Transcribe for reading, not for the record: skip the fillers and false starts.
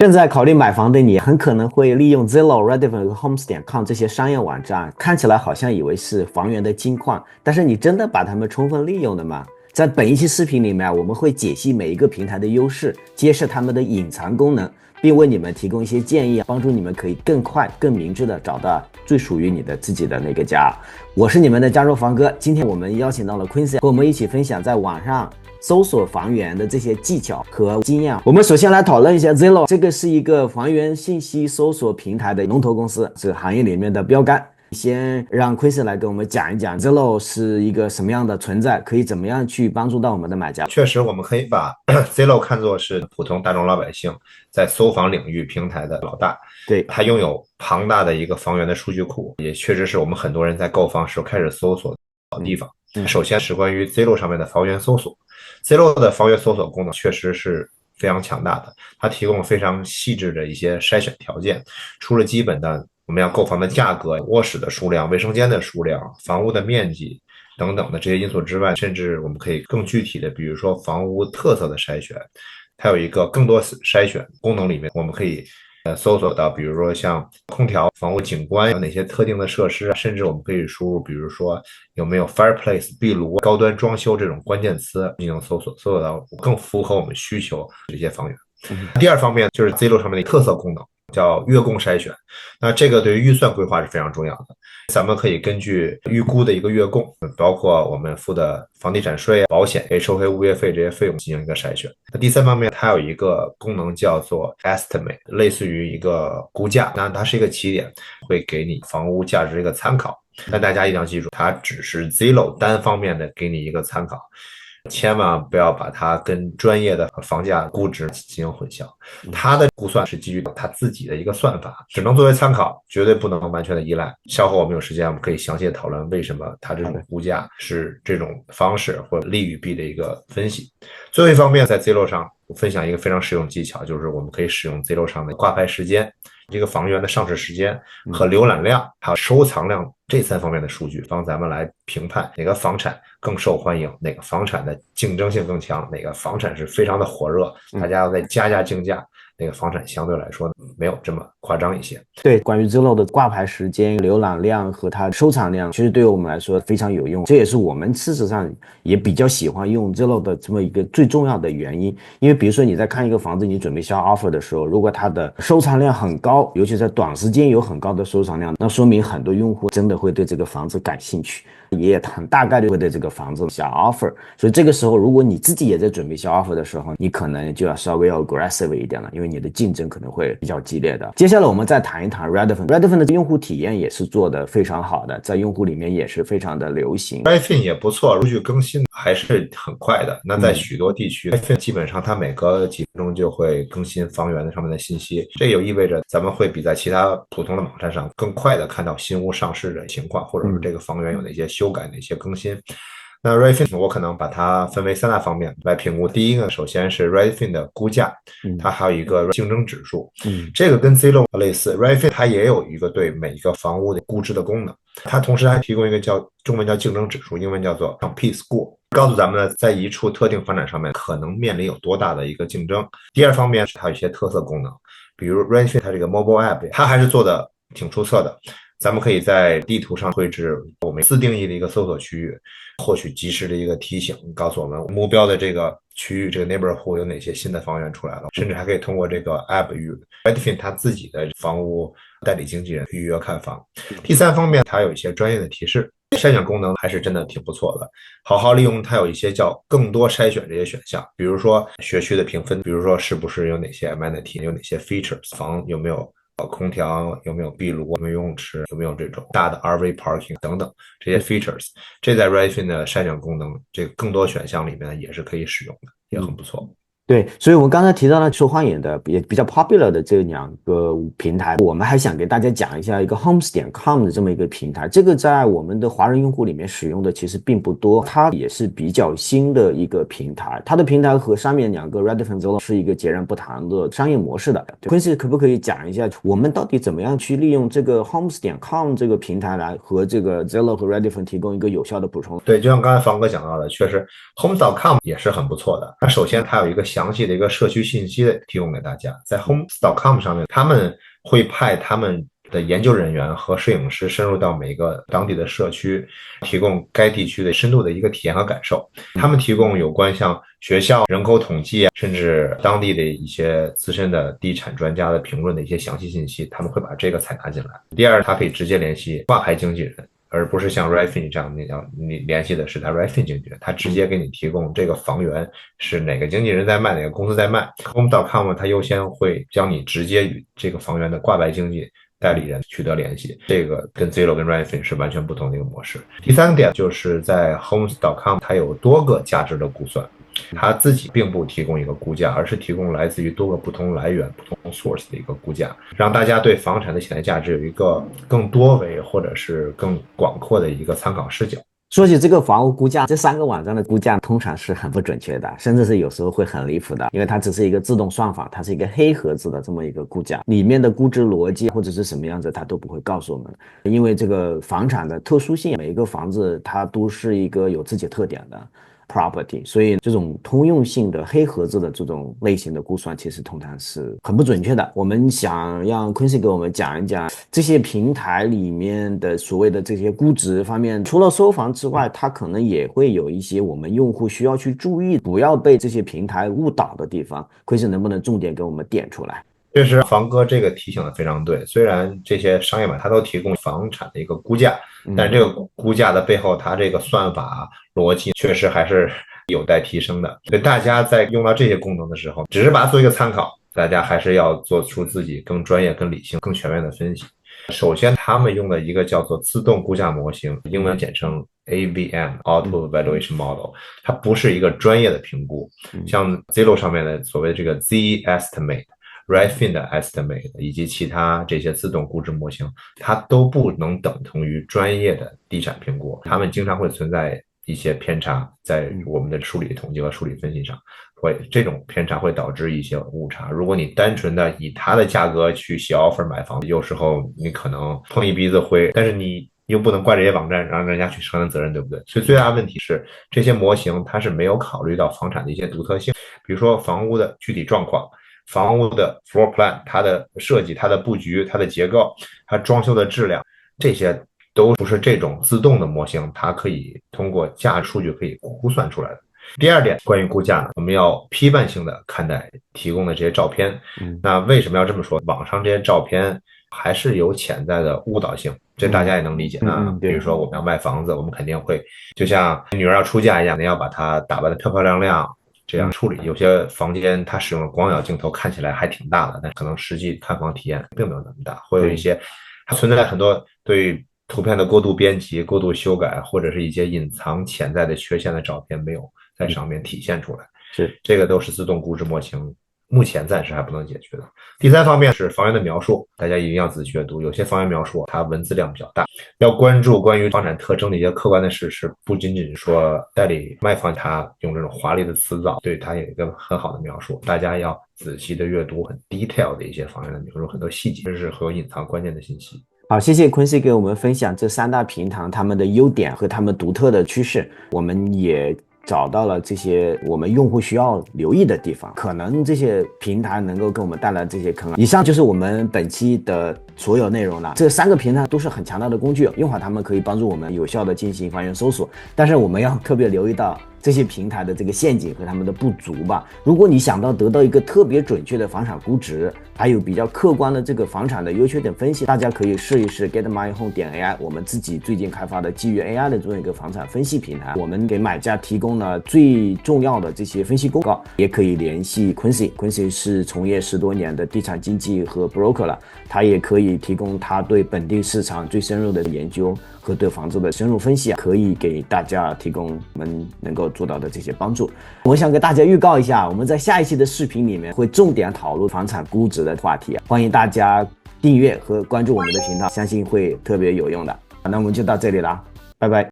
正在考虑买房的你，很可能会利用 Zillow、Redfin 和 Homes.com 这些商业网站，看起来好像以为是房源的金矿，但是你真的把它们充分利用了吗？在本一期视频里面，我们会解析每一个平台的优势，揭示它们的隐藏功能，并为你们提供一些建议，帮助你们可以更快、更明智的找到最属于你的自己的那个家。我是你们的加州房哥，今天我们邀请到了 Quincy 和我们一起分享在网上搜索房源的这些技巧和经验。我们首先来讨论一下 Zillow， 这个是一个房源信息搜索平台的龙头公司，是行业里面的标杆。先让 Chris 来跟我们讲一讲 Zillow 是一个什么样的存在，可以怎么样去帮助到我们的买家。确实，我们可以把 Zillow 看作是普通大众老百姓在搜房领域平台的老大。对，它拥有庞大的一个房源的数据库，也确实是我们很多人在购房时开始搜索的地方。首先是关于 Zillow 上面的房源搜索。Zillow 的房源搜索功能确实是非常强大的，它提供了非常细致的一些筛选条件，除了基本的我们要购房的价格、卧室的数量、卫生间的数量、房屋的面积等等的这些因素之外，甚至我们可以更具体的，比如说房屋特色的筛选，它有一个更多筛选功能里面，我们可以搜索到，比如说像空调、房屋景观有哪些特定的设施，甚至我们可以输入，比如说有没有 fireplace 壁炉、高端装修这种关键词进行搜索，搜索到更符合我们需求这些房源。第二方面就是 Zillow 上面的特色功能，叫月供筛选。那这个对于预算规划是非常重要的。咱们可以根据预估的一个月供，包括我们付的房地产税、保险、收回物业费这些费用进行一个筛选。那第三方面，它有一个功能叫做 estimate， 类似于一个估价，那它是一个起点，会给你房屋价值一个参考。但大家一定要记住，它只是 Zillow 单方面的给你一个参考。千万不要把它跟专业的房价估值进行混淆，它的估算是基于它自己的一个算法，只能作为参考，绝对不能完全的依赖。稍后我们有时间，我们可以详细的讨论为什么它这种估价是这种方式或利与弊的一个分析。最后一方面，在 Zillow 上我分享一个非常实用技巧，就是我们可以使用 Zillow 上的挂牌时间，这个房源的上市时间和浏览量还有收藏量这三方面的数据，帮咱们来评判哪个房产更受欢迎，哪个房产的竞争性更强，哪个房产是非常的火热，大家要再加价竞价，那个房产相对来说没有这么夸张一些。对，关于 Zillow 的挂牌时间、浏览量和它收藏量，其实对于我们来说非常有用。这也是我们事实上也比较喜欢用 Zillow 的这么一个最重要的原因。因为比如说你在看一个房子，你准备下 offer 的时候，如果它的收藏量很高，尤其在短时间有很高的收藏量，那说明很多用户真的会对这个房子感兴趣，也很大概率会对这个房子下 offer。所以这个时候，如果你自己也在准备下 offer 的时候，你可能就要稍微要 aggressive 一点了，因为你的竞争可能会比较激烈的。接下来我们再谈一谈 Redfin 的用户体验也是做得非常好的，在用户里面也是非常的流行。Redfin 也不错，数据更新还是很快的。那在许多地区，Redfin 基本上它每隔几分钟就会更新房源上面的信息，这也意味着咱们会比在其他普通的网站上更快的看到新屋上市的情况，或者说这个房源有哪些修改、哪些更新。那 Redfin 我可能把它分为三大方面来评估。第一个，首先是 Redfin 的估价，它还有一个竞争指数，这个跟 Zillow 类似。Redfin 它也有一个对每一个房屋的估值的功能，它同时还提供一个中文叫竞争指数，英文叫做 Compete Score， 告诉咱们呢，在一处特定房产上面可能面临有多大的一个竞争。第二方面是它有一些特色功能，比如 Redfin 它这个 mobile app， 它还是做的挺出色的。咱们可以在地图上绘制我们自定义的一个搜索区域，获取及时的一个提醒，告诉我们目标的这个区域这个 neighborhood 有哪些新的房源出来了，甚至还可以通过这个 app 与 Redfin 它自己的房屋代理经纪人预约看房。第三方面，它有一些专业的提示，筛选功能还是真的挺不错的，好好利用它有一些叫更多筛选这些选项，比如说学区的评分，比如说是不是有哪些 amenity， 有哪些 features， 房有没有空调，有没有壁炉，有没有游泳池，有没有这种大的 RV parking 等等这些 features， 这在 Redfin 的筛选功能这个更多选项里面也是可以使用的，也很不错。对，所以我们刚才提到了受欢迎的也比较 popular 的这两个平台，我们还想给大家讲一下一个 Homes.com 的这么一个平台，这个在我们的华人用户里面使用的其实并不多，它也是比较新的一个平台，它的平台和上面两个 Redfin Zillow 是一个截然不同的商业模式的。Quincy 可不可以讲一下我们到底怎么样去利用这个 Homes.com 这个平台来和这个 Zillow 和 Redfin 提供一个有效的补充？对，就像刚才房哥讲到的，确实 Homes.com 也是很不错的。它首先它有一个详详细的一个社区信息的提供给大家。在 Homes.com 上面，他们会派他们的研究人员和摄影师深入到每个当地的社区，提供该地区的深度的一个体验和感受。他们提供有关像学校、人口统计啊，甚至当地的一些资深的地产专家的评论的一些详细信息，他们会把这个采纳进来。第二，他可以直接联系挂牌经纪人，而不是像 Redfin 这样，你联系的是他 Redfin 经纪人，他直接给你提供这个房源是哪个经纪人在卖，哪个公司在卖。Home.com 它优先会将你直接与这个房源的挂牌经纪代理人取得联系，这个跟 Zillow 跟 Redfin 是完全不同的一个模式。第三点就是在 Homes.com 它有多个价值的估算，它自己并不提供一个估价，而是提供来自于多个不同来源、不同 source 的一个估价，让大家对房产的潜在价值有一个更多维或者是更广阔的一个参考视角。说起这个房屋估价，这3个网站的估价通常是很不准确的，甚至是有时候会很离谱的，因为它只是一个自动算法，它是一个黑盒子的这么一个估价，里面的估值逻辑或者是什么样子，它都不会告诉我们。因为这个房产的特殊性，每一个房子它都是一个有自己特点的property， 所以这种通用性的黑盒子的这种类型的估算其实通常是很不准确的。我们想让 Quincy 给我们讲一讲这些平台里面的所谓的这些估值方面，除了收房之外，它可能也会有一些我们用户需要去注意，不要被这些平台误导的地方。Quincy 能不能重点给我们点出来？确实，房哥这个提醒的非常对。虽然这些商业版它都提供房产的一个估价，但这个估价的背后，它这个算法逻辑确实还是有待提升的。所以大家在用到这些功能的时候，只是把它做一个参考，大家还是要做出自己更专业、更理性、更全面的分析。首先，他们用的一个叫做自动估价模型，英文简称 AVM（Auto Valuation Model），它不是一个专业的评估，像 Zillow 上面的所谓的这个 Z-Estimate。Redfin 的 Estimate 以及其他这些自动估值模型，它都不能等同于专业的地产评估，它们经常会存在一些偏差，在我们的数理统计和数理分析上，这种偏差会导致一些误差。如果你单纯的以它的价格去写 offer 买房，有时候你可能碰一鼻子灰，但是你又不能怪这些网站让人家去承担责任，对不对？所以最大的问题是这些模型它是没有考虑到房产的一些独特性，比如说房屋的具体状况，房屋的 floor plan， 它的设计、它的布局、它的结构、它装修的质量，这些都不是这种自动的模型它可以通过价值数据可以估算出来的。第二点，关于估价呢，我们要批判性的看待提供的这些照片。那为什么要这么说？网上这些照片还是有潜在的误导性，这大家也能理解啊。比如说我们要卖房子，我们肯定会就像女儿要出嫁一样，你要把她打扮得漂漂亮亮，这样处理。有些房间它使用的光疗镜头看起来还挺大的，但可能实际看房体验并没有那么大，会有一些它存在很多对图片的过度编辑、过度修改，或者是一些隐藏潜在的缺陷的照片没有在上面体现出来。是，这个都是自动估值模型目前暂时还不能解决的。第三方面是房源的描述，大家一定要仔细阅读，有些房源描述它文字量比较大，要关注关于房产特征的一些客观的事实，不仅仅说代理卖房他用这种华丽的词藻对它有一个很好的描述，大家要仔细的阅读很 detail 的一些房源的描述，很多细节，这是和隐藏关键的信息。好，谢谢 Quincy 给我们分享这3大平台他们的优点和他们独特的趋势，我们也找到了这些我们用户需要留意的地方，可能这些平台能够给我们带来这些坑。以上就是我们本期的所有内容了。这3个平台都是很强大的工具，用好它们可以帮助我们有效的进行房源搜索，但是我们要特别留意到这些平台的这个陷阱和他们的不足吧。如果你想得到一个特别准确的房产估值，还有比较客观的这个房产的优缺点分析，大家可以试一试 GetMyHome.ai， 我们自己最近开发的基于 AI 的这么一个房产分析平台。我们给买家提供了最重要的这些分析公告，也可以联系 Quincy 是从业10多年的地产经纪和 broker 了，他也可以提供他对本地市场最深入的研究和对房子的深入分析，可以给大家提供我们能够做到的这些帮助。我想给大家预告一下，我们在下一期的视频里面会重点讨论房产估值的话题，欢迎大家订阅和关注我们的频道，相信会特别有用的。那我们就到这里了，拜拜。